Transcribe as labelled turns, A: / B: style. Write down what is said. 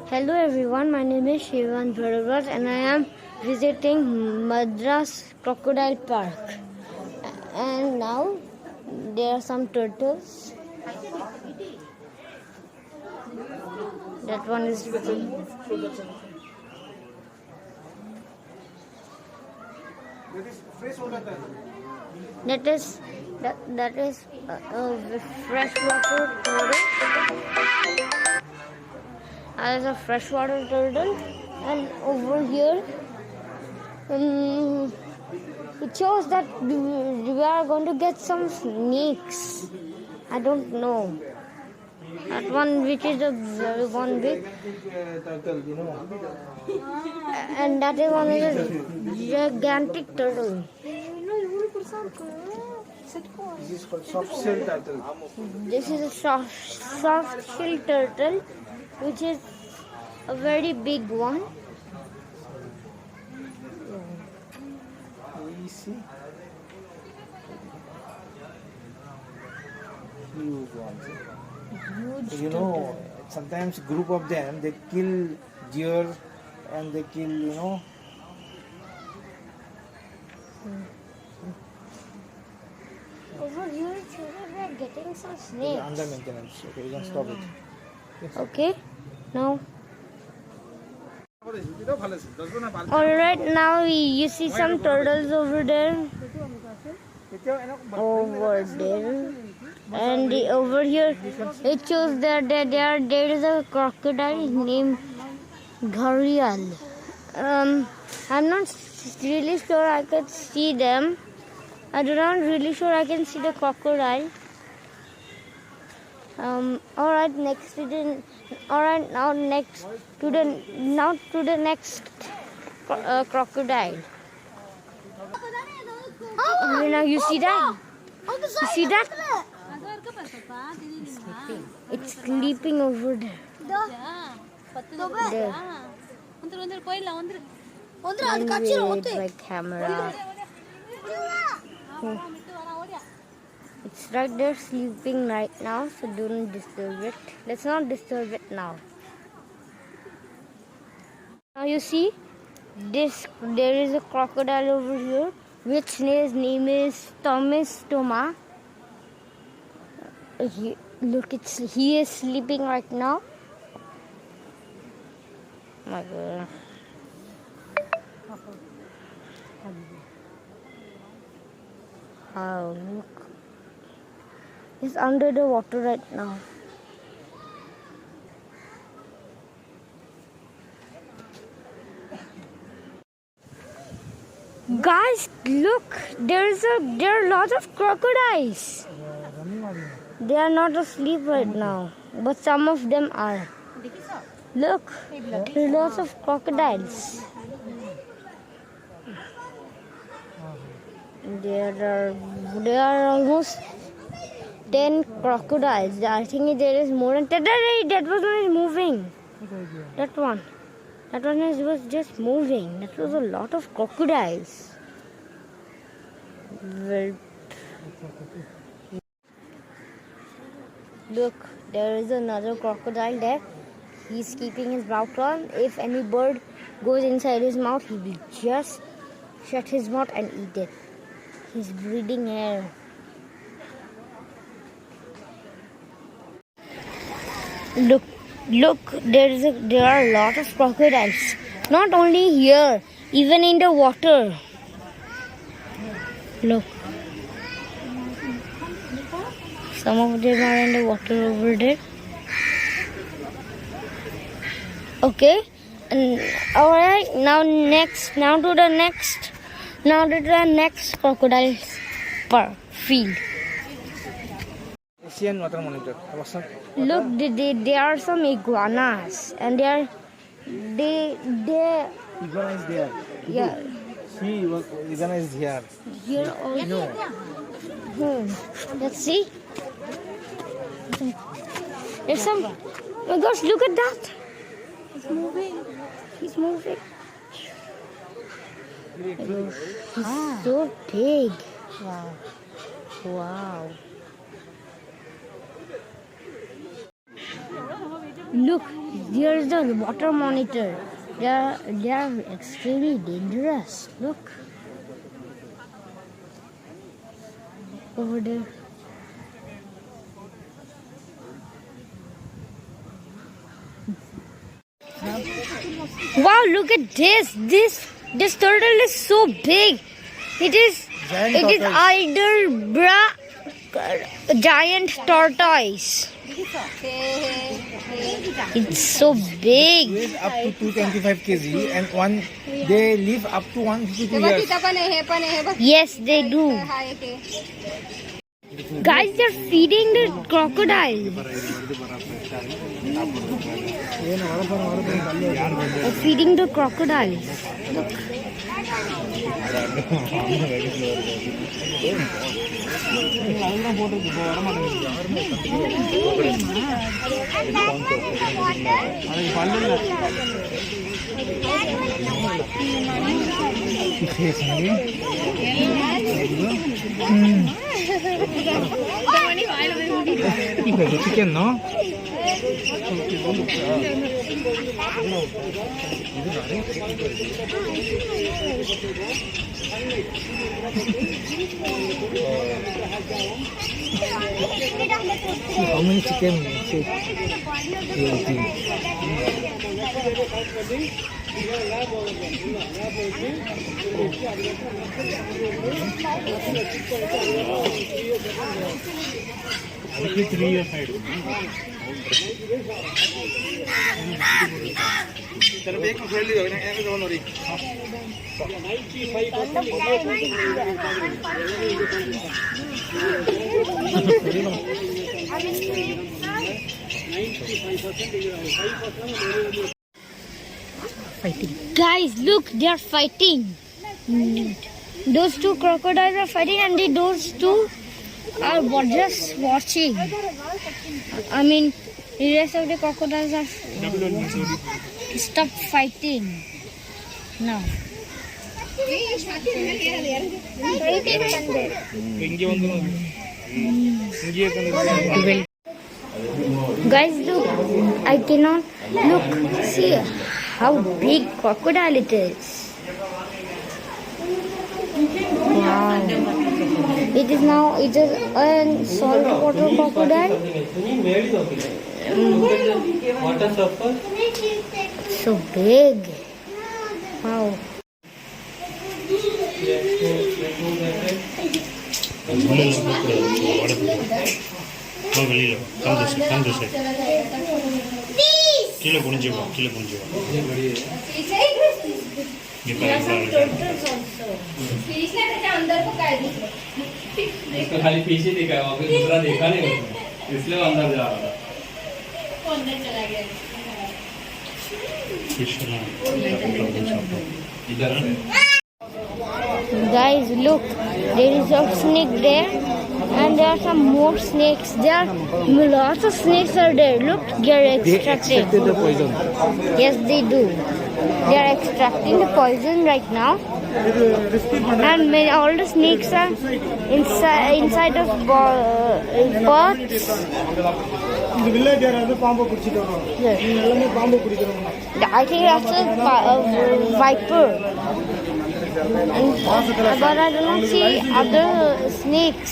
A: Hello everyone, my name is Shivan Bharadwaj and I am visiting Madras Crocodile Park. And now there are some turtles. That one is that is a freshwater turtle. As a freshwater turtle, and over here it shows that we are going to get some snakes. I don't know. That one, which is a very one big, and that is one is a gigantic turtle.
B: This is called soft shell turtle.
A: This is a soft shell turtle, which is a very big one.
B: We see huge ones.
A: Huge
B: You know, sometimes group of them they kill deer and they kill.
A: Over here, children, we are getting some snakes.
B: Under maintenance. Okay, you can stop it.
A: Okay, now. Alright, now you see some turtles over there. Over there. And over here, it shows that there is a crocodile named Gharial. I'm not really sure I could see them. I'm not really sure I can see the crocodile. Alright, now to the next crocodile. Okay, now you see that? You see that? It's sleeping over there. There. My camera. It's right there sleeping right now, so don't disturb it. Let's not disturb it now. Now you see, there is a crocodile over here, which his name is Thomas Toma. He is sleeping right now. My God. Oh, look. He's under the water right now. Guys, look. There are lots of crocodiles. They are not asleep right now, but some of them are. Look, there are lots of crocodiles. There are almost 10 crocodiles. I think there is more than 10. That one is moving. That one was just moving. That was a lot of crocodiles. Well, look, there is another crocodile there. He's keeping his mouth on. If any bird goes inside his mouth, he will just shut his mouth and eat it. He's breathing air. Look! There are a lot of crocodiles. Not only here, even in the water. Look. Some of them are in the water over there. Okay. And alright, now to the next crocodile field.
B: Asian water monitor.
A: Look, there are some iguanas, and they
B: Iguana is there.
A: yeah.
B: See, iguana is here.
A: Here also. Let's see. There's some. Oh my gosh! Look at that. He's moving. He's so big. Wow. Look, there's the water monitor. They are extremely dangerous. Look. Over there. Wow, look at this. This turtle is so big. It is Alderbra giant tortoise. It's so big.
B: Weighs up to 225 kg and they live up to 152 years.
A: Yes, they do. Guys, they're feeding the crocodile. They're feeding the crocodiles. Look.
B: Chicken, no? How many chicken you will
A: Guys, look, they are fighting. Those two crocodiles are fighting, and those two are just watching. I mean, the rest of the crocodiles are stop fighting now. Guys, look, I cannot look. See how big crocodile it is. Wow. It is a saltwater crocodile. So big. Wow.
C: Kilo punjiva. इसको खाली पीछे देखा है, वहाँ पे दूसरा देखा नहीं उसने, इसलिए वो अंदर जा रहा था। वो अंदर चला गया। इधर से।
A: Guys, look, there is a snake there, and there are some more snakes. There are lots of snakes are there. Look, they are extracting.
B: the poison.
A: Yes, they do. They are extracting the poison right now. And all the snakes are inside of pots. I think that's a viper. But I do not see other snakes.